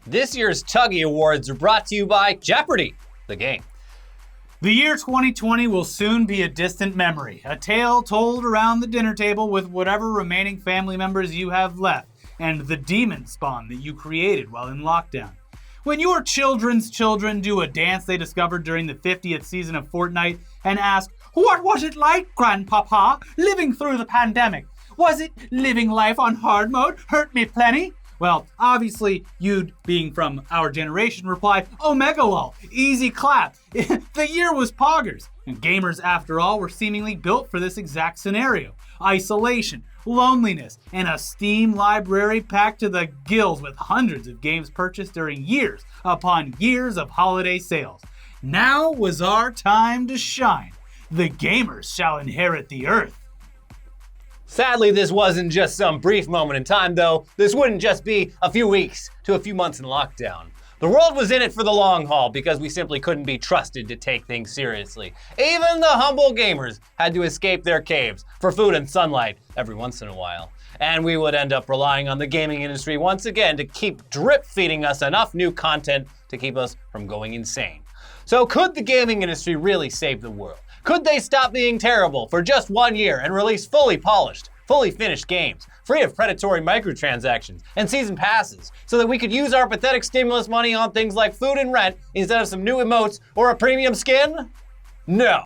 This year's T.U.G.S Awards are brought to you by Jeopardy, the game. The year 2020 will soon be a distant memory, a tale told around the dinner table with whatever remaining family members you have left, and the demon spawn that you created while in lockdown. When your children's children do a dance they discovered during the 50th season of Fortnite and ask, "What was it like, Grandpapa, living through the pandemic? Was it living life on hard mode? Hurt me plenty?" Well, obviously, you'd, being from our generation, reply, "Omega lol, easy clap." The year was poggers, and gamers, after all, were seemingly built for this exact scenario. Isolation, loneliness, and a Steam library packed to the gills with hundreds of games purchased during years upon years of holiday sales. Now was our time to shine. The gamers shall inherit the earth. Sadly, this wasn't just some brief moment in time, though. This wouldn't just be a few weeks to a few months in lockdown. The world was in it for the long haul because we simply couldn't be trusted to take things seriously. Even the humble gamers had to escape their caves for food and sunlight every once in a while. And we would end up relying on the gaming industry once again to keep drip feeding us enough new content to keep us from going insane. So could the gaming industry really save the world? Could they stop being terrible for just 1 year and release fully polished, fully finished games, free of predatory microtransactions and season passes, so that we could use our pathetic stimulus money on things like food and rent instead of some new emotes or a premium skin? No.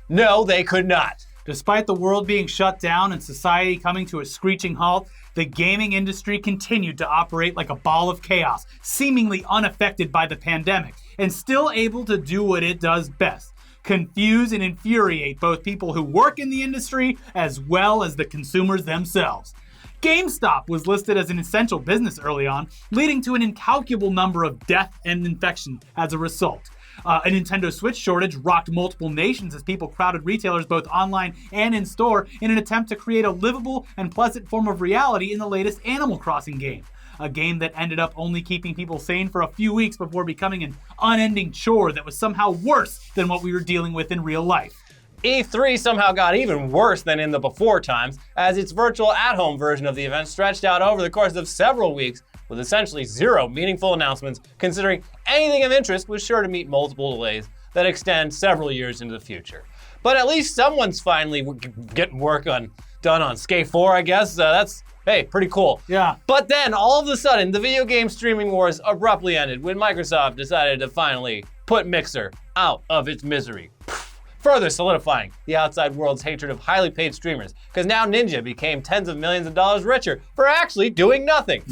No, they could not. Despite the world being shut down and society coming to a screeching halt, the gaming industry continued to operate like a ball of chaos, seemingly unaffected by the pandemic, and still able to do what it does best: confuse and infuriate both people who work in the industry as well as the consumers themselves. GameStop was listed as an essential business early on, leading to an incalculable number of death and infection as a result. A Nintendo Switch shortage rocked multiple nations as people crowded retailers both online and in store in an attempt to create a livable and pleasant form of reality in the latest Animal Crossing game. A game that ended up only keeping people sane for a few weeks before becoming an unending chore that was somehow worse than what we were dealing with in real life. E3 somehow got even worse than in the before times, as its virtual at-home version of the event stretched out over the course of several weeks with essentially zero meaningful announcements, considering anything of interest was sure to meet multiple delays that extend several years into the future. But at least someone's finally getting work done on Skate 4, I guess. Hey, pretty cool. Yeah. But then, all of a sudden, the video game streaming wars abruptly ended when Microsoft decided to finally put Mixer out of its misery, further solidifying the outside world's hatred of highly paid streamers, because now Ninja became tens of millions of dollars richer for actually doing nothing.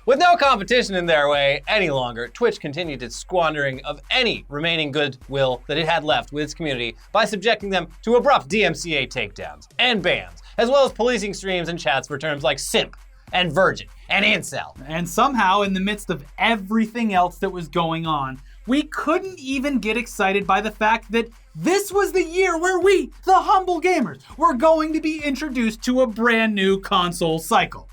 With no competition in their way any longer, Twitch continued its squandering of any remaining goodwill that it had left with its community by subjecting them to abrupt DMCA takedowns and bans, as well as policing streams and chats for terms like simp and virgin and incel. And somehow, in the midst of everything else that was going on, we couldn't even get excited by the fact that this was the year where we, the humble gamers, were going to be introduced to a brand new console cycle.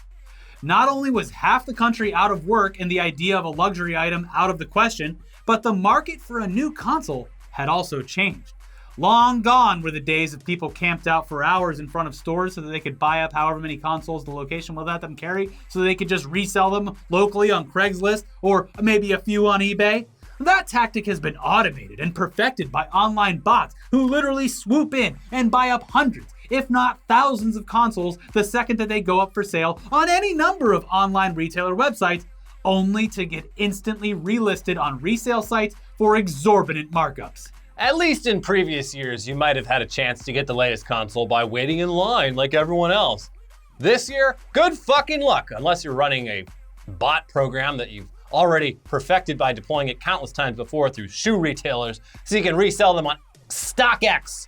Not only was half the country out of work and the idea of a luxury item out of the question, but the market for a new console had also changed. Long gone were the days of people camped out for hours in front of stores so that they could buy up however many consoles the location would let them carry so they could just resell them locally on Craigslist or maybe a few on eBay. That tactic has been automated and perfected by online bots who literally swoop in and buy up hundreds, if not thousands of consoles the second that they go up for sale on any number of online retailer websites, only to get instantly relisted on resale sites for exorbitant markups. At least in previous years, you might have had a chance to get the latest console by waiting in line like everyone else. This year, good fucking luck, unless you're running a bot program that you've already perfected by deploying it countless times before through shoe retailers so you can resell them on StockX.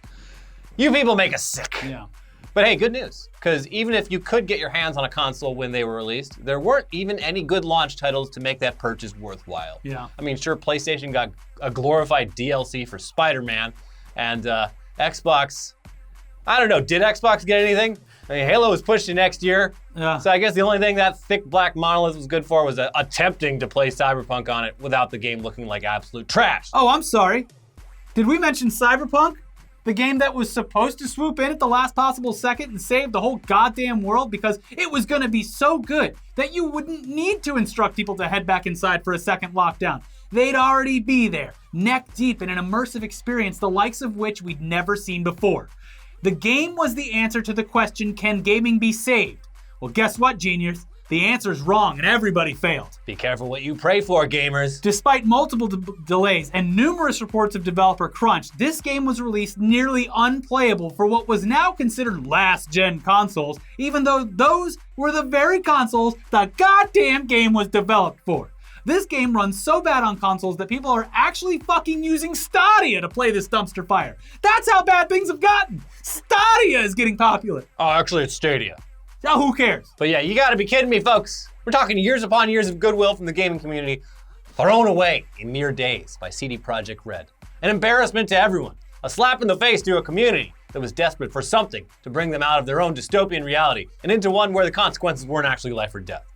You people make us sick. Yeah. But hey, good news, because even if you could get your hands on a console when they were released, there weren't even any good launch titles to make that purchase worthwhile. Yeah. I mean, sure, PlayStation got a glorified DLC for Spider-Man, and Xbox, I don't know, did Xbox get anything? I mean, Halo was pushed to next year, so I guess the only thing that thick black monolith was good for was attempting to play Cyberpunk on it without the game looking like absolute trash. Oh, I'm sorry. Did we mention Cyberpunk? The game that was supposed to swoop in at the last possible second and save the whole goddamn world because it was gonna be so good that you wouldn't need to instruct people to head back inside for a second lockdown. They'd already be there, neck deep in an immersive experience the likes of which we'd never seen before. The game was the answer to the question, can gaming be saved? Well, guess what, genius? The answer's wrong and everybody failed. Be careful what you pray for, gamers. Despite multiple delays and numerous reports of developer crunch, this game was released nearly unplayable for what was now considered last-gen consoles, even though those were the very consoles the goddamn game was developed for. This game runs so bad on consoles that people are actually fucking using Stadia to play this dumpster fire. That's how bad things have gotten. Stadia is getting popular. Oh, actually, it's Stadia. Now who cares? But yeah, you gotta be kidding me, folks. We're talking years upon years of goodwill from the gaming community thrown away in mere days by CD Projekt Red. An embarrassment to everyone. A slap in the face to a community that was desperate for something to bring them out of their own dystopian reality and into one where the consequences weren't actually life or death.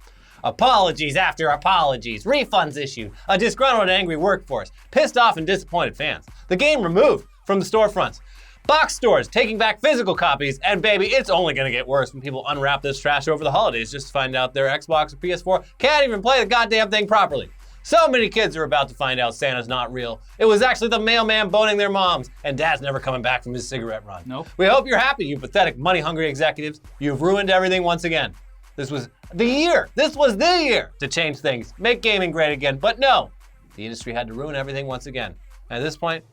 Apologies after apologies, refunds issued, a disgruntled and angry workforce, pissed off and disappointed fans, the game removed from the storefronts, box stores taking back physical copies, and baby, it's only gonna get worse when people unwrap this trash over the holidays just to find out their Xbox or PS4 can't even play the goddamn thing properly. So many kids are about to find out Santa's not real. It was actually the mailman boning their moms, and dad's never coming back from his cigarette run. Nope. We hope you're happy, you pathetic, money-hungry executives. You've ruined everything once again. This was the year to change things, make gaming great again, but no, the industry had to ruin everything once again. At this point,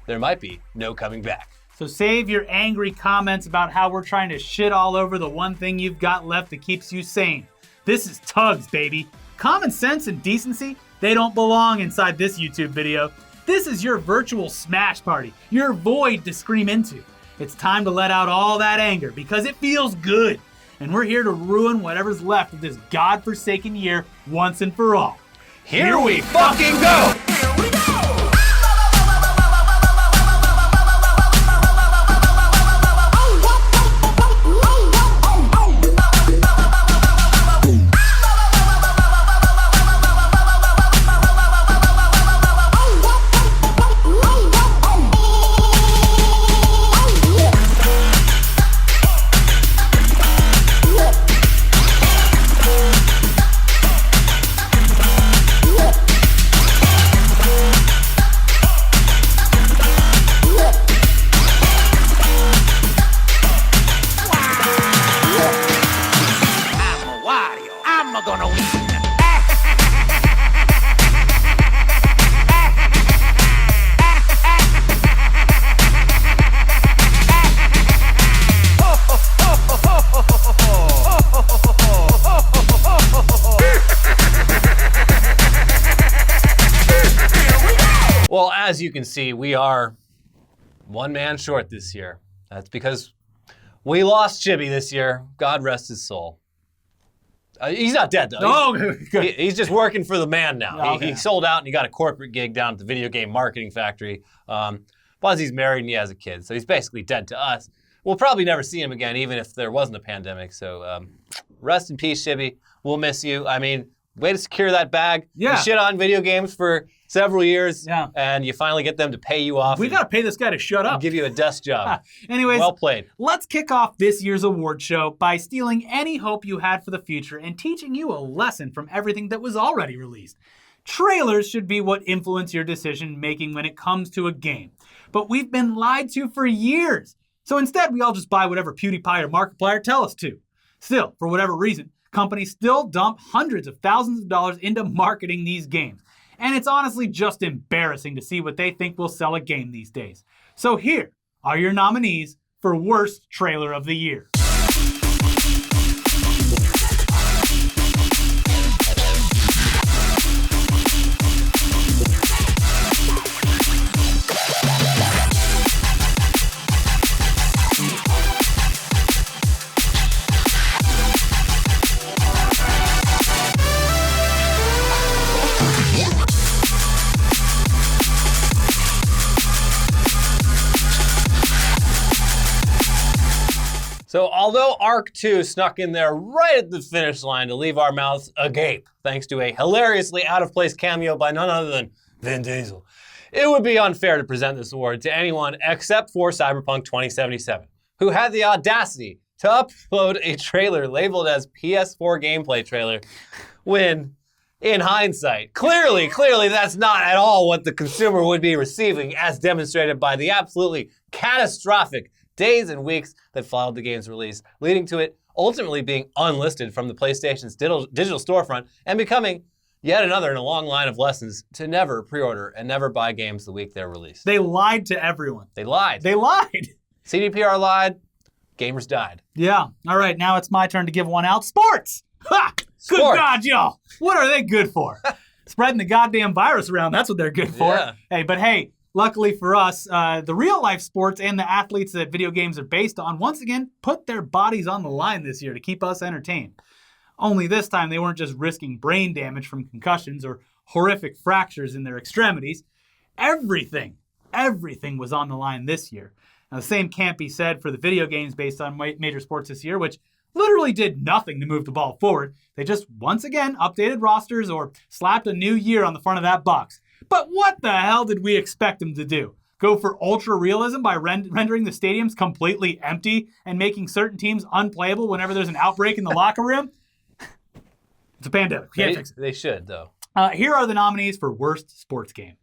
there might be no coming back. So save your angry comments about how we're trying to shit all over the one thing you've got left that keeps you sane. This is T.U.G.S, baby. Common sense and decency, they don't belong inside this YouTube video. This is your virtual smash party, your void to scream into. It's time to let out all that anger because it feels good. And we're here to ruin whatever's left of this godforsaken year once and for all. Here we fucking go! Here we go! Well, as you can see, we are one man short this year. That's because we lost Chibi this year. God rest his soul. He's not dead, though. Oh, good. He's just working for the man now. Okay. He sold out and he got a corporate gig down at the video game marketing factory. Plus, he's married and he has a kid, so he's basically dead to us. We'll probably never see him again, even if there wasn't a pandemic. So rest in peace, Chibi. We'll miss you. I mean, way to secure that bag. Yeah. You shit on video games for several years, Yeah. and you finally get them to pay you off. We got to pay this guy to shut up. Give you a desk job. Anyways, well played. Let's kick off this year's award show by stealing any hope you had for the future and teaching you a lesson from everything that was already released. Trailers should be what influence your decision making when it comes to a game. But we've been lied to for years. So instead, we all just buy whatever PewDiePie or Markiplier tell us to. Still, for whatever reason, companies still dump hundreds of thousands of dollars into marketing these games. And it's honestly just embarrassing to see what they think will sell a game these days. So here are your nominees for Worst Trailer of the Year. So although Arc 2 snuck in there right at the finish line to leave our mouths agape, thanks to a hilariously out-of-place cameo by none other than Vin Diesel, it would be unfair to present this award to anyone except for Cyberpunk 2077, who had the audacity to upload a trailer labeled as PS4 gameplay trailer, when, in hindsight, clearly that's not at all what the consumer would be receiving, as demonstrated by the absolutely catastrophic days and weeks that followed the game's release, leading to it ultimately being unlisted from the PlayStation's digital storefront and becoming yet another in a long line of lessons to never pre-order and never buy games the week they're released. They lied to everyone. They lied. They lied. CDPR lied. Gamers died. Yeah. All right, now it's my turn to give one out. Sports! Ha! Good Sports. God, y'all. What are they good for? Spreading the goddamn virus around. That's what they're good for. Yeah. Hey, luckily for us, the real-life sports and the athletes that video games are based on once again put their bodies on the line this year to keep us entertained. Only this time they weren't just risking brain damage from concussions or horrific fractures in their extremities. Everything was on the line this year. Now, the same can't be said for the video games based on major sports this year, which literally did nothing to move the ball forward. They just once again updated rosters or slapped a new year on the front of that box. But what the hell did we expect them to do? Go for ultra realism by rendering the stadiums completely empty and making certain teams unplayable whenever there's an outbreak in the locker room? It's a pandemic. Can't fix it. They should, though. Here are the nominees for Worst Sports Game.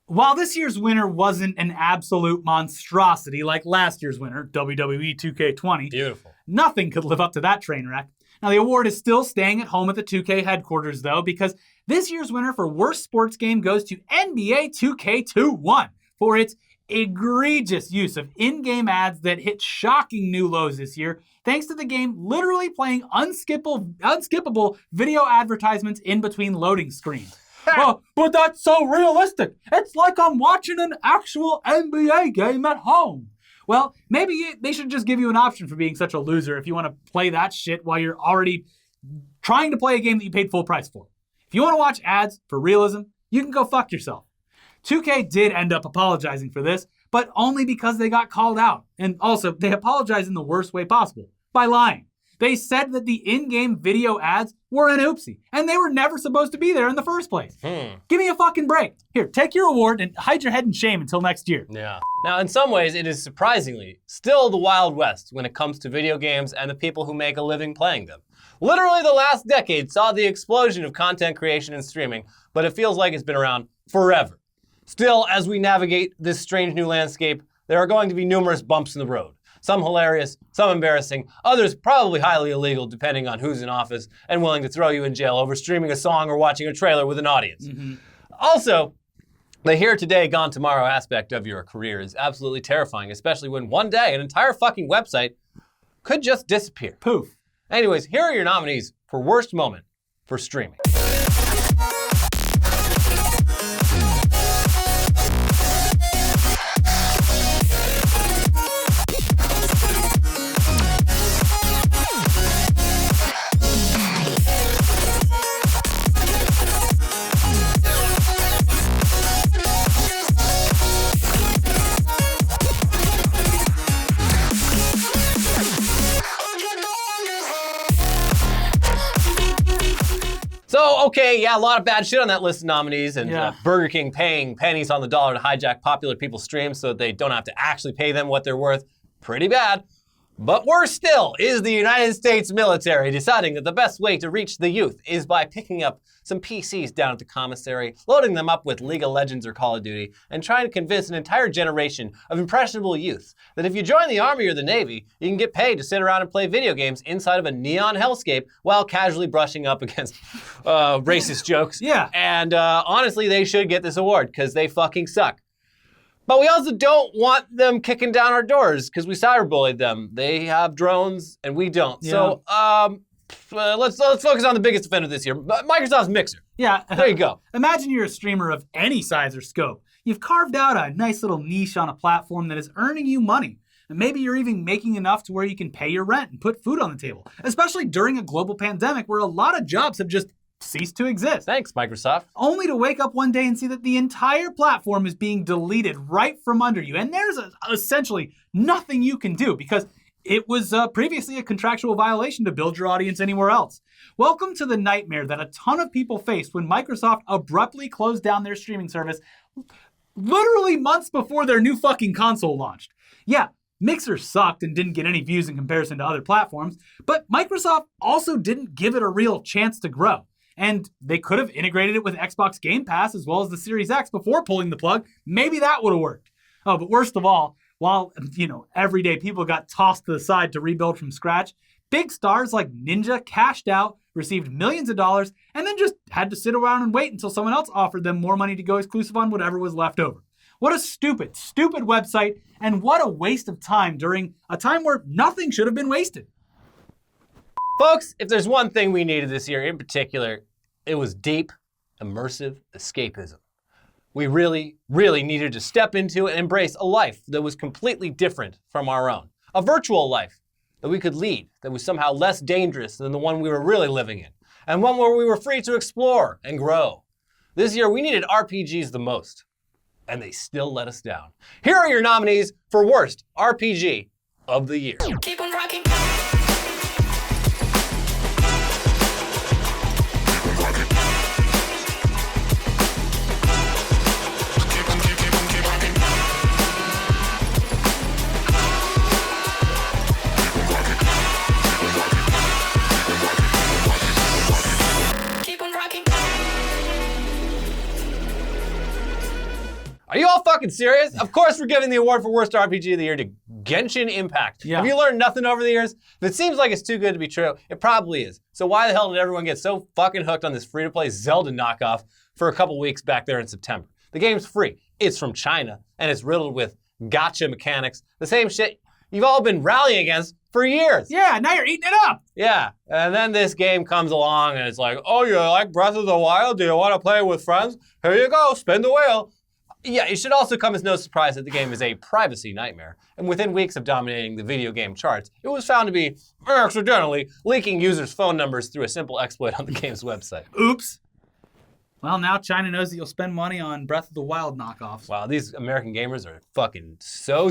While this year's winner wasn't an absolute monstrosity like last year's winner, WWE 2K20, Beautiful. nothing could live up to that train wreck. Now, the award is still staying at home at the 2K headquarters, though, because this year's winner for Worst Sports Game goes to NBA 2K21 for its egregious use of in-game ads that hit shocking new lows this year, thanks to the game literally playing unskippable video advertisements in between loading screens. Oh, but that's so realistic. It's like I'm watching an actual NBA game at home. Well, maybe they should just give you an option for being such a loser if you want to play that shit while you're already trying to play a game that you paid full price for. If you want to watch ads for realism, you can go fuck yourself. 2K did end up apologizing for this, but only because they got called out. And also, they apologized in the worst way possible, by lying. They said that the in-game video ads were an oopsie, and they were never supposed to be there in the first place. Give me a fucking break. Here, take your award and hide your head in shame until next year. Yeah. Now, in some ways, it is surprisingly still the Wild West when it comes to video games and the people who make a living playing them. Literally, the last decade saw the explosion of content creation and streaming, but it feels like it's been around forever. Still, as we navigate this strange new landscape, there are going to be numerous bumps in the road. Some hilarious, some embarrassing, others probably highly illegal depending on who's in office and willing to throw you in jail over streaming a song or watching a trailer with an audience. Also, the here today, gone tomorrow aspect of your career is absolutely terrifying, especially when one day an entire fucking website could just disappear. Poof. Anyways, here are your nominees for worst moment for streaming. Okay, yeah, a lot of bad shit on that list of nominees, and Burger King paying pennies on the dollar to hijack popular people's streams so that they don't have to actually pay them what they're worth. Pretty bad. But worse still is the United States military deciding that the best way to reach the youth is by picking up some PCs down at the commissary, loading them up with League of Legends or Call of Duty, and trying to convince an entire generation of impressionable youths that if you join the Army or the Navy, you can get paid to sit around and play video games inside of a neon hellscape while casually brushing up against racist jokes. Yeah. And honestly, they should get this award because they fucking suck. But we also don't want them kicking down our doors because we cyberbullied them. They have drones and we don't. Yeah. So let's focus on the biggest offender this year, Microsoft's Mixer. Yeah. There you go. Imagine you're a streamer of any size or scope. You've carved out a nice little niche on a platform that is earning you money. And maybe you're even making enough to where you can pay your rent and put food on the table, especially during a global pandemic where a lot of jobs have just ceased to exist. Thanks, Microsoft. Only to wake up one day and see that the entire platform is being deleted right from under you. And there's essentially nothing you can do because it was previously a contractual violation to build your audience anywhere else. Welcome to the nightmare that a ton of people faced when Microsoft abruptly closed down their streaming service literally months before their new fucking console launched. Yeah, Mixer sucked and didn't get any views in comparison to other platforms, but Microsoft also didn't give it a real chance to grow. And they could have integrated it with Xbox Game Pass as well as the Series X before pulling the plug. Maybe that would have worked. Oh, but worst of all, while, everyday people got tossed to the side to rebuild from scratch, big stars like Ninja cashed out, received millions of dollars, and then just had to sit around and wait until someone else offered them more money to go exclusive on whatever was left over. What a stupid website, and what a waste of time during a time where nothing should have been wasted. Folks, if there's one thing we needed this year in particular, it was deep, immersive escapism. We really, really needed to step into and embrace a life that was completely different from our own. A virtual life that we could lead that was somehow less dangerous than the one we were really living in. And one where we were free to explore and grow. This year, we needed RPGs the most. And they still let us down. Here are your nominees for Worst RPG of the Year. Keep on rocking. Are you all fucking serious? Of course we're giving the award for Worst RPG of the Year to Genshin Impact. Yeah. Have you learned nothing over the years? If it seems like it's too good to be true, it probably is. So why the hell did everyone get so fucking hooked on this free-to-play Zelda knockoff for a couple weeks back there in September? The game's free. It's from China, and it's riddled with gotcha mechanics. The same shit you've all been rallying against for years. Yeah, now you're eating it up. Yeah, and then this game comes along and it's like, oh, you like Breath of the Wild? Do you want to play with friends? Here you go, spin the wheel. Yeah, it should also come as no surprise that the game is a privacy nightmare. And within weeks of dominating the video game charts, it was found to be accidentally leaking users' phone numbers through a simple exploit on the game's website. Oops. Well, now China knows that you'll spend money on Breath of the Wild knockoffs. Wow, these American gamers are fucking so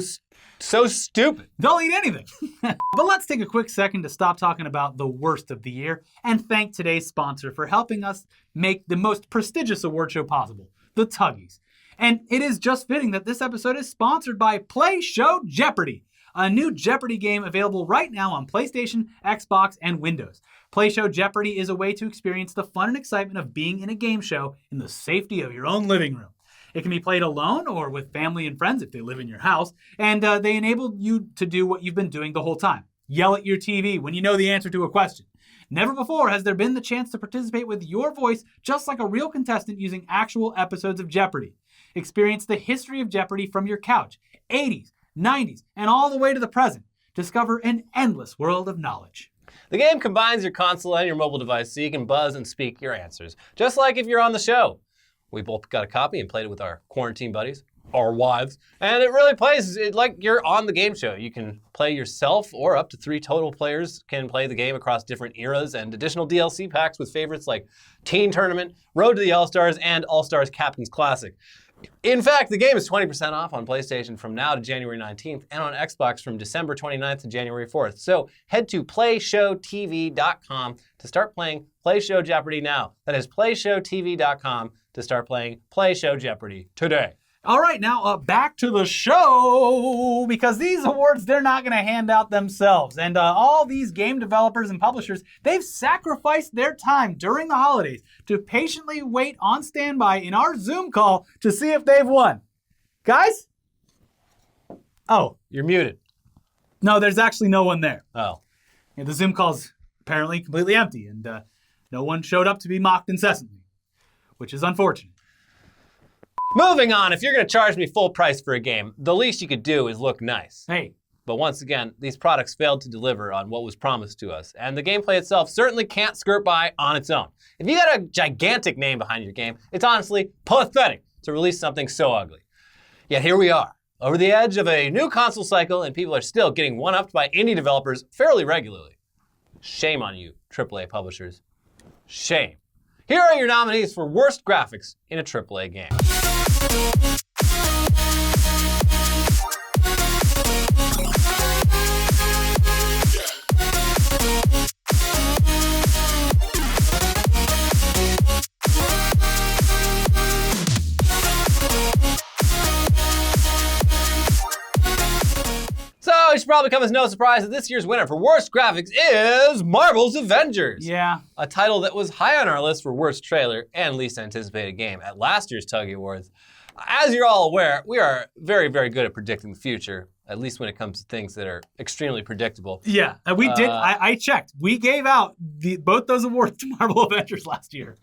stupid. They'll eat anything. But let's take a quick second to stop talking about the worst of the year and thank today's sponsor for helping us make the most prestigious award show possible, the T.U.G.S. And it is just fitting that this episode is sponsored by Play Show Jeopardy, a new Jeopardy game available right now on PlayStation, Xbox, and Windows. Play Show Jeopardy is a way to experience the fun and excitement of being in a game show in the safety of your own living room. It can be played alone or with family and friends if they live in your house, and they enable you to do what you've been doing the whole time. Yell at your TV when you know the answer to a question. Never before has there been the chance to participate with your voice just like a real contestant using actual episodes of Jeopardy! Experience the history of Jeopardy! From your couch, 80s, 90s, and all the way to the present. Discover an endless world of knowledge. The game combines your console and your mobile device so you can buzz and speak your answers, just like if you're on the show. We both got a copy and played it with our quarantine buddies, our wives, and it really plays like you're on the game show. You can play yourself, or up to 3 total players can play the game across different eras, and additional DLC packs with favorites like Teen Tournament, Road to the All-Stars, and All-Stars Captain's Classic. In fact, the game is 20% off on PlayStation from now to January 19th and on Xbox from December 29th to January 4th. So head to PlayShowTV.com to start playing Play Show Jeopardy now. That is PlayShowTV.com to start playing Play Show Jeopardy today. All right, now back to the show, because these awards, they're not going to hand out themselves. And all these game developers and publishers, they've sacrificed their time during the holidays to patiently wait on standby in our Zoom call to see if they've won. Guys? Oh. You're muted. No, there's actually no one there. Oh. Yeah, the Zoom call's apparently completely empty, and no one showed up to be mocked incessantly, which is unfortunate. Moving on, if you're going to charge me full price for a game, the least you could do is look nice. Hey. But once again, these products failed to deliver on what was promised to us, and the gameplay itself certainly can't skirt by on its own. If you got a gigantic name behind your game, it's honestly pathetic to release something so ugly. Yet here we are, over the edge of a new console cycle, and people are still getting one-upped by indie developers fairly regularly. Shame on you, AAA publishers. Shame. Here are your nominees for worst graphics in a AAA game. So it should probably come as no surprise that this year's winner for worst graphics is Marvel's Avengers. Yeah. A title that was high on our list for worst trailer and least anticipated game at last year's T.U.G.S Awards. As you're all aware, we are very, very good at predicting the future, at least when it comes to things that are extremely predictable. Yeah, and we did. I checked. We gave out both those awards to Marvel Avengers last year.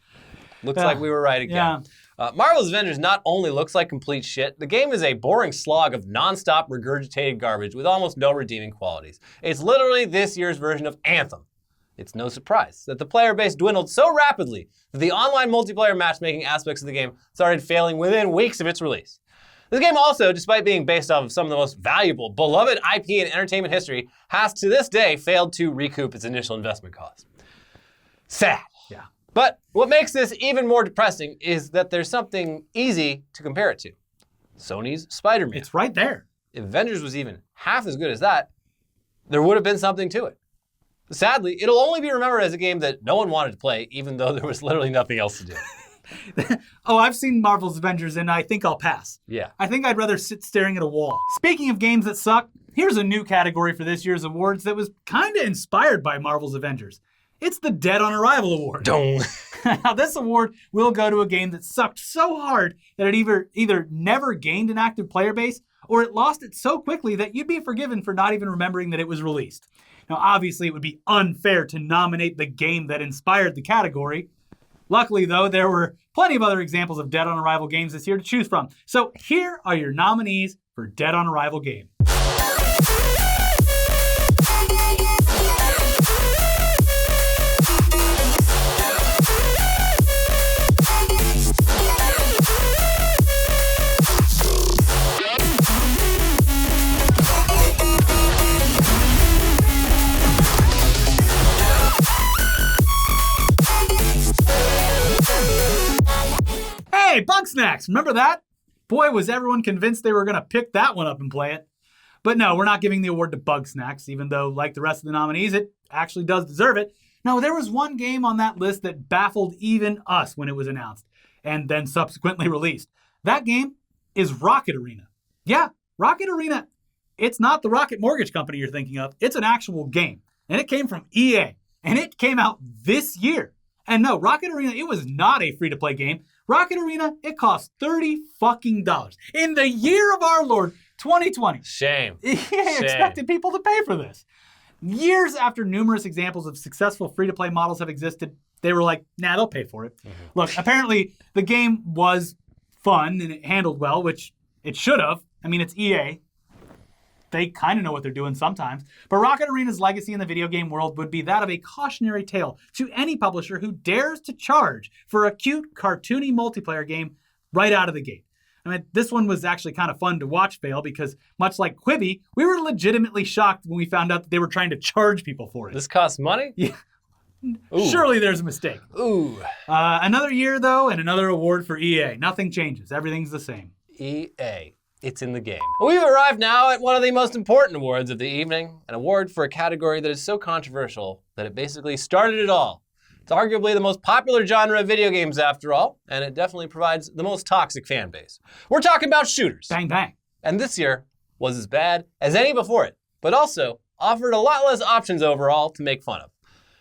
Looks like we were right again. Yeah. Marvel's Avengers not only looks like complete shit, the game is a boring slog of non-stop regurgitated garbage with almost no redeeming qualities. It's literally this year's version of Anthem. It's no surprise that the player base dwindled so rapidly that the online multiplayer matchmaking aspects of the game started failing within weeks of its release. This game also, despite being based off of some of the most valuable, beloved IP in entertainment history, has to this day failed to recoup its initial investment cost. Sad. Yeah. But what makes this even more depressing is that there's something easy to compare it to. Sony's Spider-Man. It's right there. If Avengers was even half as good as that, there would have been something to it. Sadly, it'll only be remembered as a game that no one wanted to play, even though there was literally nothing else to do. Oh, I've seen Marvel's Avengers, and I think I'll pass. Yeah. I think I'd rather sit staring at a wall. Speaking of games that suck, here's a new category for this year's awards that was kind of inspired by Marvel's Avengers. It's the Dead on Arrival Award. Now, this award will go to a game that sucked so hard that it either never gained an active player base, or it lost it so quickly that you'd be forgiven for not even remembering that it was released. Now, obviously, it would be unfair to nominate the game that inspired the category. Luckily, though, there were plenty of other examples of Dead on Arrival games this year to choose from. So here are your nominees for Dead on Arrival game. Hey, Bugsnax, remember that? Boy, was everyone convinced they were going to pick that one up and play it. But no, we're not giving the award to Bugsnax, even though, like the rest of the nominees, it actually does deserve it. No, there was one game on that list that baffled even us when it was announced, and then subsequently released. That game is Rocket Arena. Yeah, Rocket Arena. It's not the Rocket Mortgage Company you're thinking of. It's an actual game, and it came from EA, and it came out this year. And no, Rocket Arena, it was not a free-to-play game. Rocket Arena, it cost $30 fucking in the year of our Lord, 2020. Shame. EA expected people to pay for this. Years after numerous examples of successful free-to-play models have existed, they were like, nah, they'll pay for it. Mm-hmm. Look, apparently the game was fun and it handled well, which it should have. I mean, it's EA. They kind of know what they're doing sometimes. But Rocket Arena's legacy in the video game world would be that of a cautionary tale to any publisher who dares to charge for a cute, cartoony multiplayer game right out of the gate. I mean, this one was actually kind of fun to watch fail because, much like Quibi, we were legitimately shocked when we found out that they were trying to charge people for it. This costs money? Yeah. Surely there's a mistake. Ooh. Another year, though, and another award for EA. Nothing changes. Everything's the same. EA. It's in the game. We've arrived now at one of the most important awards of the evening, an award for a category that is so controversial that it basically started it all. It's arguably the most popular genre of video games after all, and it definitely provides the most toxic fan base. We're talking about shooters. Bang, bang. And this year was as bad as any before it, but also offered a lot less options overall to make fun of.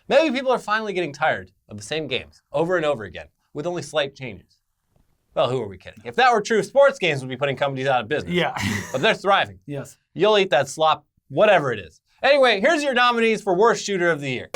Maybe people are finally getting tired of the same games over and over again, with only slight changes. Well, who are we kidding? If that were true, sports games would be putting companies out of business. Yeah. But they're thriving. Yes. You'll eat that slop, whatever it is. Anyway, here's your nominees for Worst Shooter of the Year.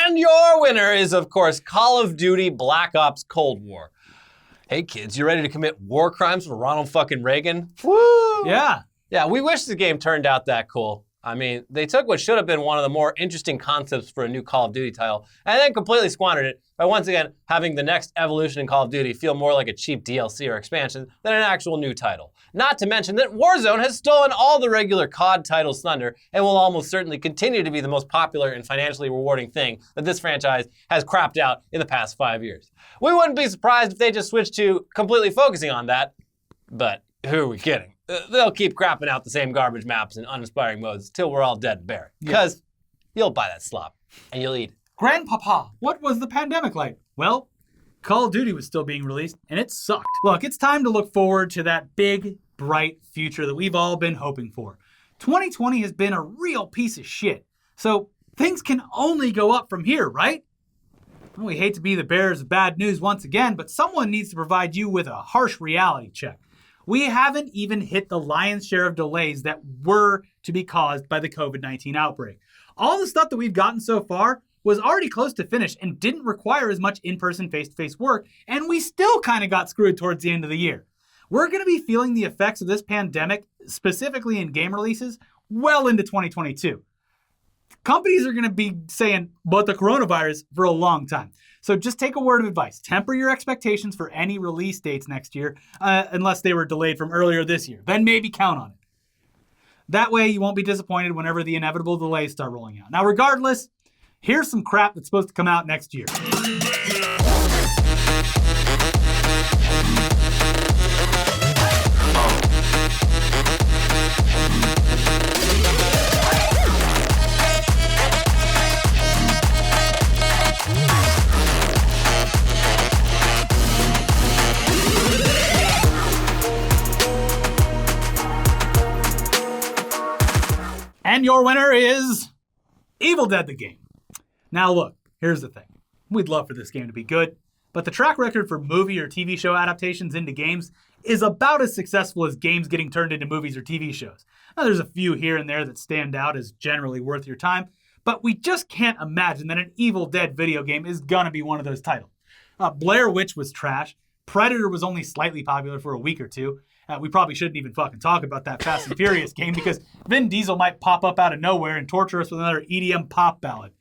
And your winner is, of course, Call of Duty Black Ops Cold War. Hey kids, you ready to commit war crimes for Ronald fucking Reagan? Woo! Yeah. Yeah, we wish the game turned out that cool. I mean, they took what should have been one of the more interesting concepts for a new Call of Duty title and then completely squandered it by once again having the next evolution in Call of Duty feel more like a cheap DLC or expansion than an actual new title. Not to mention that Warzone has stolen all the regular COD titles' thunder and will almost certainly continue to be the most popular and financially rewarding thing that this franchise has crapped out in the past 5 years. We wouldn't be surprised if they just switched to completely focusing on that, but who are we kidding? They'll keep crapping out the same garbage maps and uninspiring modes till we're all dead and buried. Because you'll buy that slop and you'll eat it. Grandpapa, what was the pandemic like? Well, Call of Duty was still being released, and it sucked. Look, it's time to look forward to that big, bright future that we've all been hoping for. 2020 has been a real piece of shit, so things can only go up from here, right? Well, we hate to be the bearers of bad news once again, but someone needs to provide you with a harsh reality check. We haven't even hit the lion's share of delays that were to be caused by the COVID-19 outbreak. All the stuff that we've gotten so far was already close to finish and didn't require as much in-person face-to-face work, and we still kind of got screwed towards the end of the year. We're going to be feeling the effects of this pandemic, specifically in game releases, well into 2022. Companies are going to be saying, but the coronavirus, for a long time. So just take a word of advice. Temper your expectations for any release dates next year, unless they were delayed from earlier this year. Then maybe count on it. That way you won't be disappointed whenever the inevitable delays start rolling out. Now, regardless, here's some crap that's supposed to come out next year. And your winner is Evil Dead the game. Now look, here's the thing. We'd love for this game to be good, but the track record for movie or TV show adaptations into games is about as successful as games getting turned into movies or TV shows. Now there's a few here and there that stand out as generally worth your time, but we just can't imagine that an Evil Dead video game is gonna be one of those titles. Blair Witch was trash. Predator was only slightly popular for a week or two. We probably shouldn't even fucking talk about that Fast and Furious game because Vin Diesel might pop up out of nowhere and torture us with another EDM pop ballad.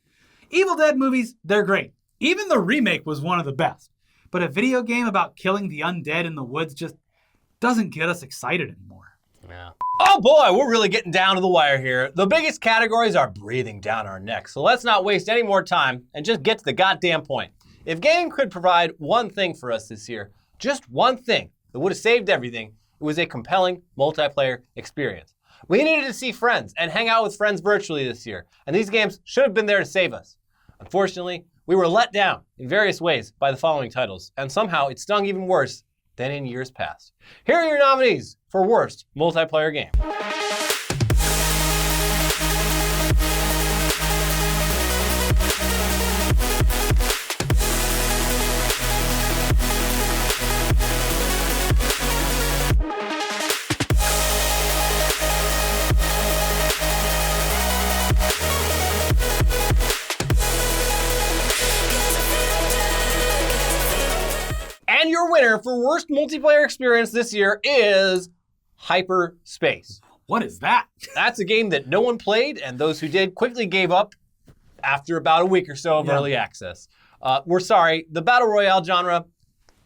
Evil Dead movies, they're great. Even the remake was one of the best. But a video game about killing the undead in the woods just doesn't get us excited anymore. Yeah. Oh boy, we're really getting down to the wire here. The biggest categories are breathing down our necks, so let's not waste any more time and just get to the goddamn point. If gaming could provide one thing for us this year, just one thing that would have saved everything, it was a compelling multiplayer experience. We needed to see friends and hang out with friends virtually this year, and these games should have been there to save us. Unfortunately, we were let down in various ways by the following titles, and somehow it stung even worse than in years past. Here are your nominees for Worst Multiplayer Game. for worst multiplayer experience this year is Hyperspace. What is that? That's a game that no one played, and those who did quickly gave up after about a week or so of early access. We're sorry, the Battle Royale genre,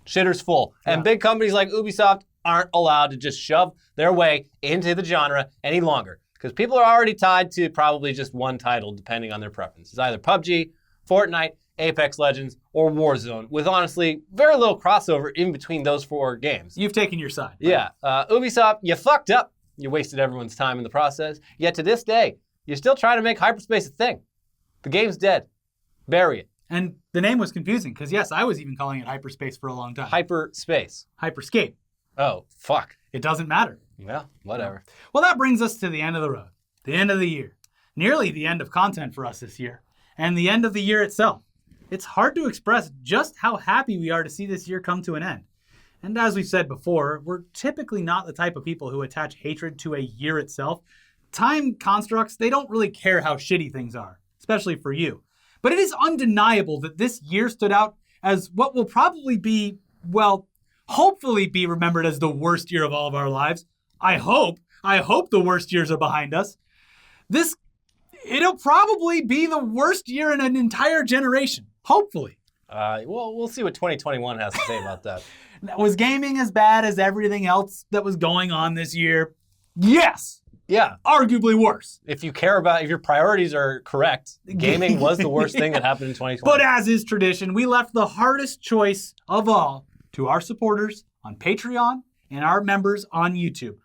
shitter's full. And big companies like Ubisoft aren't allowed to just shove their way into the genre any longer. Because people are already tied to probably just one title, depending on their preference. It's either PUBG, Fortnite, Apex Legends, or Warzone, with honestly very little crossover in between those 4 games. You've taken your side. Right? Yeah. Ubisoft, you fucked up. You wasted everyone's time in the process. Yet to this day, you're still trying to make Hyperspace a thing. The game's dead. Bury it. And the name was confusing, because yes, I was even calling it Hyperspace for a long time. Hyperspace. Hyperscape. Oh, fuck. It doesn't matter. Well, whatever. Well, that brings us to the end of the road. The end of the year. Nearly the end of content for us this year. And the end of the year itself. It's hard to express just how happy we are to see this year come to an end. And as we've said before, we're typically not the type of people who attach hatred to a year itself. Time constructs, they don't really care how shitty things are, especially for you. But it is undeniable that this year stood out as what will probably be, well, hopefully be remembered as the worst year of all of our lives. I hope the worst years are behind us. It'll probably be the worst year in an entire generation. Hopefully. Well, we'll see what 2021 has to say about that. Was gaming as bad as everything else that was going on this year? Yes. Yeah. Arguably worse. If your priorities are correct, gaming was the worst thing that happened in 2020. But as is tradition, we left the hardest choice of all to our supporters on Patreon and our members on YouTube.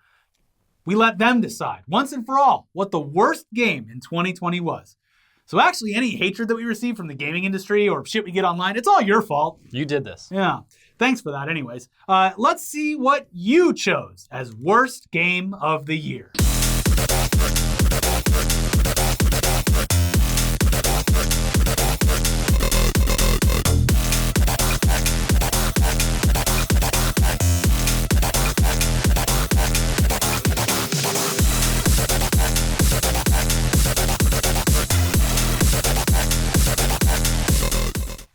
We let them decide, once and for all, what the worst game in 2020 was. So actually, any hatred that we receive from the gaming industry or shit we get online, it's all your fault. You did this. Yeah. Thanks for that anyways. Let's see what you chose as worst game of the year.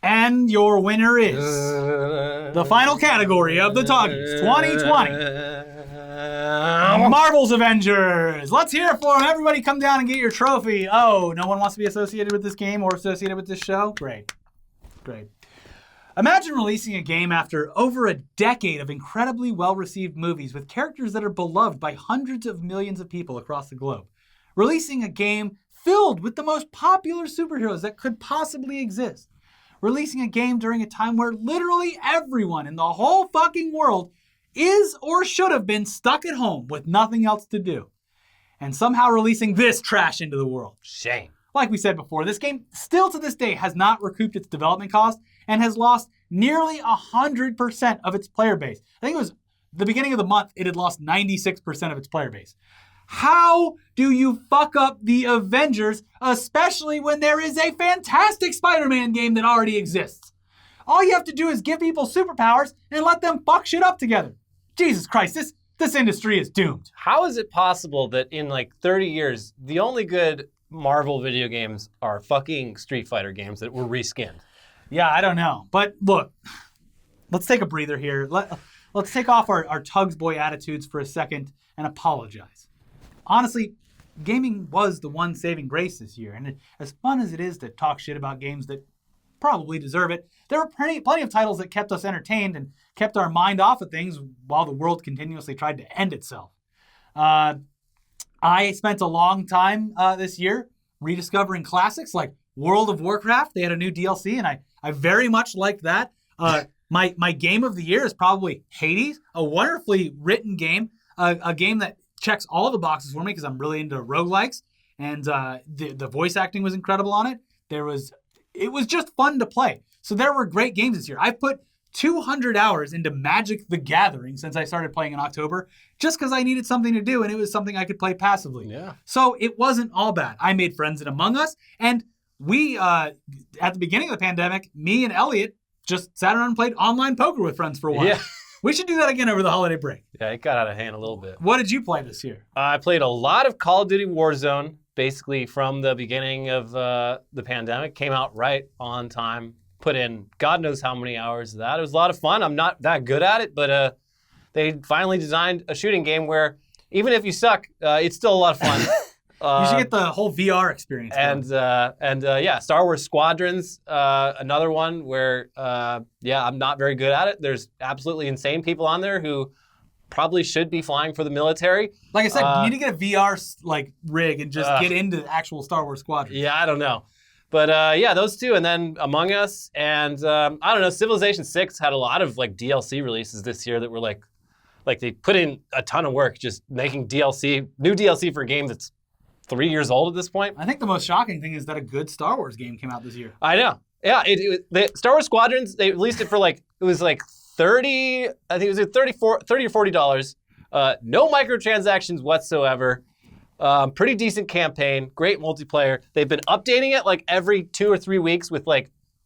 And your winner is the final category of the T.U.G.S 2020. Marvel's Avengers. Let's hear it for them. Everybody come down and get your trophy. Oh, no one wants to be associated with this game or associated with this show? Great. Imagine releasing a game after over a decade of incredibly well-received movies with characters that are beloved by hundreds of millions of people across the globe. Releasing a game filled with the most popular superheroes that could possibly exist. Releasing a game during a time where literally everyone in the whole fucking world is or should have been stuck at home with nothing else to do. And somehow releasing this trash into the world. Shame. Like we said before, this game still to this day has not recouped its development cost and has lost nearly 100% of its player base. I think it was the beginning of the month, it had lost 96% of its player base. How do you fuck up the Avengers, especially when there is a fantastic Spider-Man game that already exists? All you have to do is give people superpowers and let them fuck shit up together. Jesus Christ, this industry is doomed. How is it possible that in like 30 years, the only good Marvel video games are fucking Street Fighter games that were reskinned? Yeah, I don't know. But look, let's take a breather here. Let's take off our Tugs boy attitudes for a second and apologize. Honestly, gaming was the one saving grace this year, and as fun as it is to talk shit about games that probably deserve it, there were plenty of titles that kept us entertained and kept our mind off of things while the world continuously tried to end itself. I spent a long time this year rediscovering classics like World of Warcraft. They had a new DLC, and I very much liked that. My game of the year is probably Hades, a wonderfully written game, a game that checks all the boxes for me because I'm really into roguelikes, and the voice acting was incredible on it. It was just fun to play. So there were great games this year. I've put 200 hours into Magic the Gathering since I started playing in October, just because I needed something to do, and it was something I could play passively. Yeah. So it wasn't all bad. I made friends in Among Us, and we, at the beginning of the pandemic, me and Elliot just sat around and played online poker with friends for a while. Yeah. We should do that again over the holiday break. Yeah, it got out of hand a little bit. What did you play this year? I played a lot of Call of Duty Warzone, basically from the beginning of the pandemic. Came out right on time put in God knows how many hours of that. It was a lot of fun. I'm not that good at it, but they finally designed a shooting game where even if you suck, it's still a lot of fun. You should get the whole VR experience. Yeah, Star Wars Squadrons, another one where, I'm not very good at it. There's absolutely insane people on there who probably should be flying for the military. Like I said, you need to get a VR rig and just get into the actual Star Wars Squadrons. Yeah, I don't know. But those two, and then Among Us, and I don't know, Civilization 6 had a lot of DLC releases this year that were like they put in a ton of work just making new DLC for a game that's 3 years old at this point. I think the most shocking thing is that a good Star Wars game came out this year. I know. Yeah, the Star Wars Squadrons, they released it for it was like 30, I think it was $30 or $40. No microtransactions whatsoever. Pretty decent campaign, great multiplayer. They've been updating it every 2 or 3 weeks with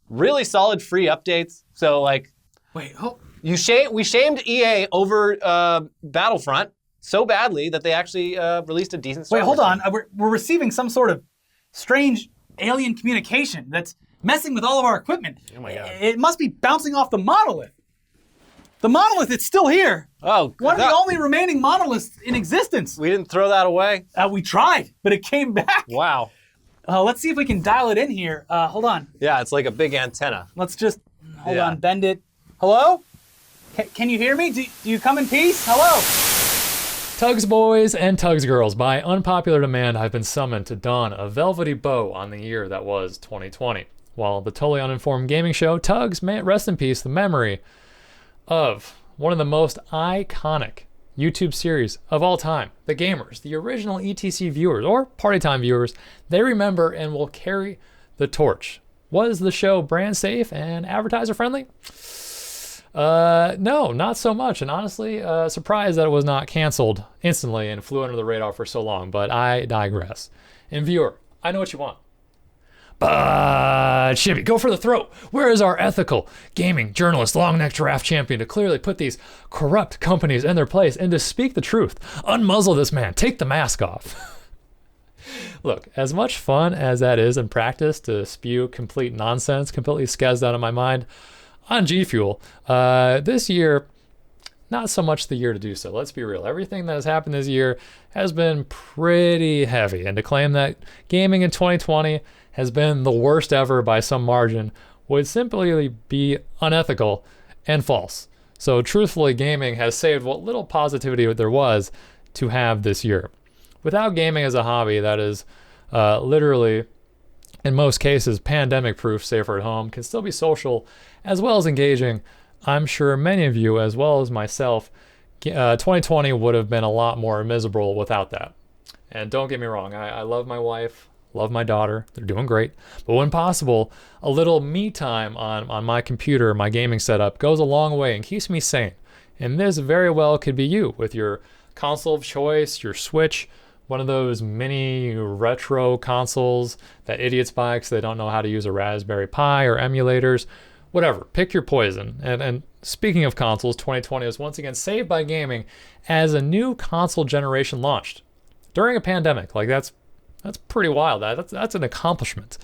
really solid free updates. So we shamed EA over Battlefront so badly that they actually released a decent Star Wars hold on. game. We're receiving some sort of strange alien communication that's messing with all of our equipment. Oh my God. It must be bouncing off the monolith. The monolith, it's still here. Oh, one of the only remaining monoliths in existence. We didn't throw that away? We tried, but it came back. Wow. Let's see if we can dial it in here. Hold on. Yeah, it's like a big antenna. Let's just, hold on, bend it. Hello? Can you hear me? Do you come in peace? Hello? Tugs boys and Tugs girls, by unpopular demand, I've been summoned to don a velvety bow on the year that was 2020. While the totally uninformed gaming show, Tugs, may it rest in peace, the memory of one of the most iconic YouTube series of all time. The gamers, the original ETC viewers, or Party Time viewers, they remember and will carry the torch. Was the show brand safe and advertiser friendly? No, not so much. And honestly, surprised that it was not canceled instantly and flew under the radar for so long, but I digress. And viewer, I know what you want. But Shibby, go for the throat. Where is our ethical gaming journalist, long neck giraffe champion to clearly put these corrupt companies in their place and to speak the truth? Unmuzzle this man. Take the mask off. Look, as much fun as that is in practice to spew complete nonsense, completely skezzed out of my mind on G Fuel, this year, not so much the year to do so. Let's be real. Everything that has happened this year has been pretty heavy. And to claim that gaming in 2020 has been the worst ever by some margin would simply be unethical and false. So truthfully, gaming has saved what little positivity there was to have this year. Without gaming as a hobby that is literally, in most cases, pandemic-proof, safer at home, can still be social as well as engaging, I'm sure many of you, as well as myself, 2020 would have been a lot more miserable without that. And don't get me wrong, I love my wife, love my daughter, they're doing great. But when possible, a little me time on my computer, my gaming setup, goes a long way and keeps me sane. And this very well could be you with your console of choice, your Switch, one of those mini retro consoles that idiots buy because they don't know how to use a Raspberry Pi or emulators. Whatever, pick your poison. And speaking of consoles, 2020 was once again saved by gaming as a new console generation launched during a pandemic. That's pretty wild. That's an accomplishment.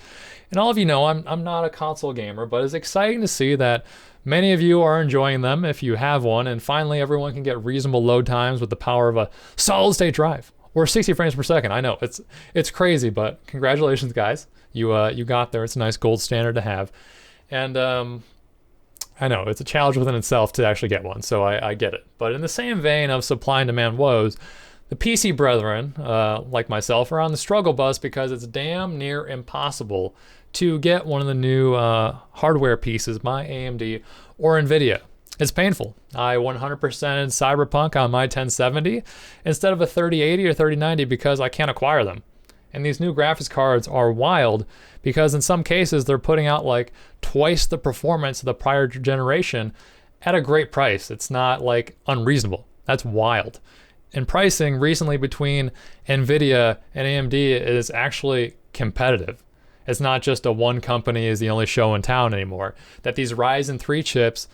And all of you know I'm not a console gamer, but it's exciting to see that many of you are enjoying them if you have one, and finally everyone can get reasonable load times with the power of a solid state drive or 60 frames per second. I know it's crazy, but congratulations, guys. You got there. It's a nice gold standard to have. And I know it's a challenge within itself to actually get one, so I get it. But in the same vein of supply and demand woes, the PC brethren, like myself, are on the struggle bus because it's damn near impossible to get one of the new hardware pieces by AMD or NVIDIA. It's painful. I 100%ed Cyberpunk on my 1070 instead of a 3080 or 3090 because I can't acquire them. And these new graphics cards are wild because in some cases they're putting out twice the performance of the prior generation at a great price. It's not unreasonable. That's wild. And pricing recently between NVIDIA and AMD is actually competitive. It's not just a one company is the only show in town anymore. That these Ryzen 3 chips,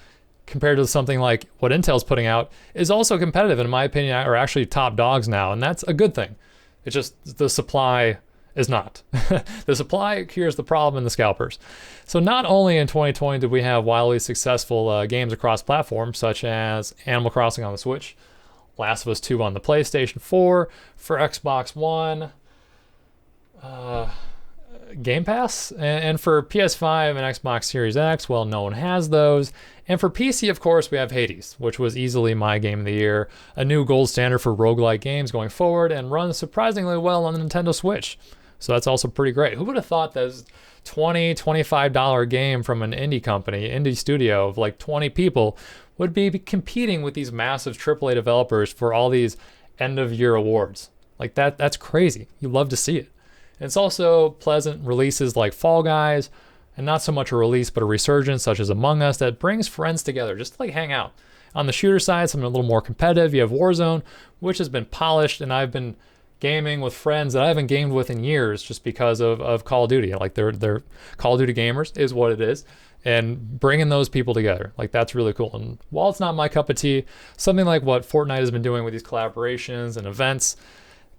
compared to something like what Intel's putting out, is also competitive, in my opinion, are actually top dogs now, and that's a good thing. It's just the supply is not. The supply cures the problem in the scalpers. So not only in 2020 did we have wildly successful games across platforms, such as Animal Crossing on the Switch, Last of Us 2 on the PlayStation 4, for Xbox One, Game Pass, and for PS5 and Xbox Series X, well, no one has those. And for PC, of course, we have Hades, which was easily my game of the year, a new gold standard for roguelike games going forward, and runs surprisingly well on the Nintendo Switch. So that's also pretty great. Who would have thought this $20, $25 game from an indie studio of like 20 people would be competing with these massive AAA developers for all these end-of-year awards? Like that's crazy. You love to see it. And it's also pleasant releases like Fall Guys, and not so much a release, but a resurgence such as Among Us that brings friends together just to like hang out. On the shooter side, something a little more competitive. You have Warzone, which has been polished, and I've been gaming with friends that I haven't gamed with in years just because of Call of Duty. Like they're Call of Duty gamers is what it is, and bringing those people together, like that's really cool. And while it's not my cup of tea, something like what Fortnite has been doing with these collaborations and events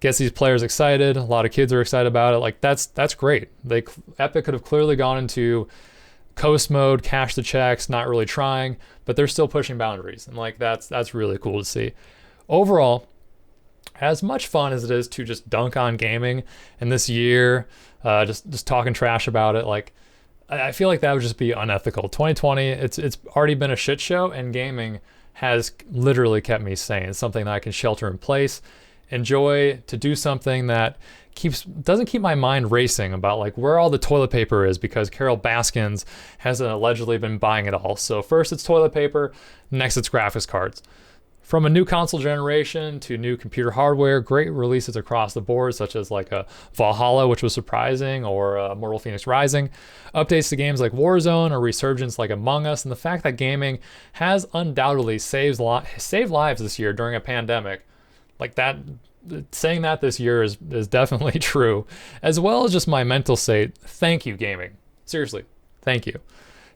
gets these players excited. A lot of kids are excited about it. Like that's great. Epic could have clearly gone into coast mode, cash the checks, not really trying, but they're still pushing boundaries, and like that's really cool to see. Overall, as much fun as it is to just dunk on gaming in this year, just talking trash about it, like I feel like that would just be unethical. 2020, it's already been a shit show, and gaming has literally kept me sane. It's something that I can shelter in place, enjoy, to do something that doesn't keep my mind racing about like where all the toilet paper is because Carol Baskins hasn't allegedly been buying it all. So first it's toilet paper, next it's graphics cards. From a new console generation to new computer hardware, great releases across the board, such as like a Valhalla, which was surprising, or Mortal Phoenix Rising. Updates to games like Warzone, or resurgence like Among Us, and the fact that gaming has undoubtedly saved lives this year during a pandemic. Like that, saying that this year is definitely true, as well as just my mental state. Thank you, gaming. Seriously, thank you.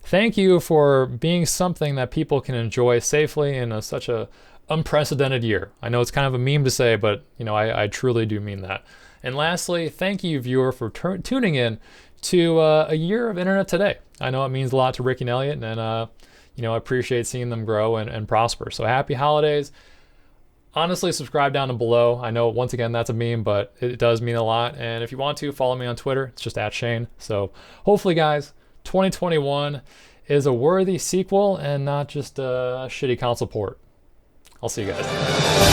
Thank you for being something that people can enjoy safely in such a unprecedented year. I know it's kind of a meme to say, but I truly do mean that. And lastly, thank you, viewer, for tuning in to a year of Internet Today. I know it means a lot to Ricky and Elliot, and I appreciate seeing them grow and prosper. So happy holidays. Honestly, subscribe down below. I know, once again, that's a meme, but it does mean a lot. And if you want to, follow me on Twitter. It's just @Shane. So hopefully, guys, 2021 is a worthy sequel and not just a shitty console port. I'll see you guys.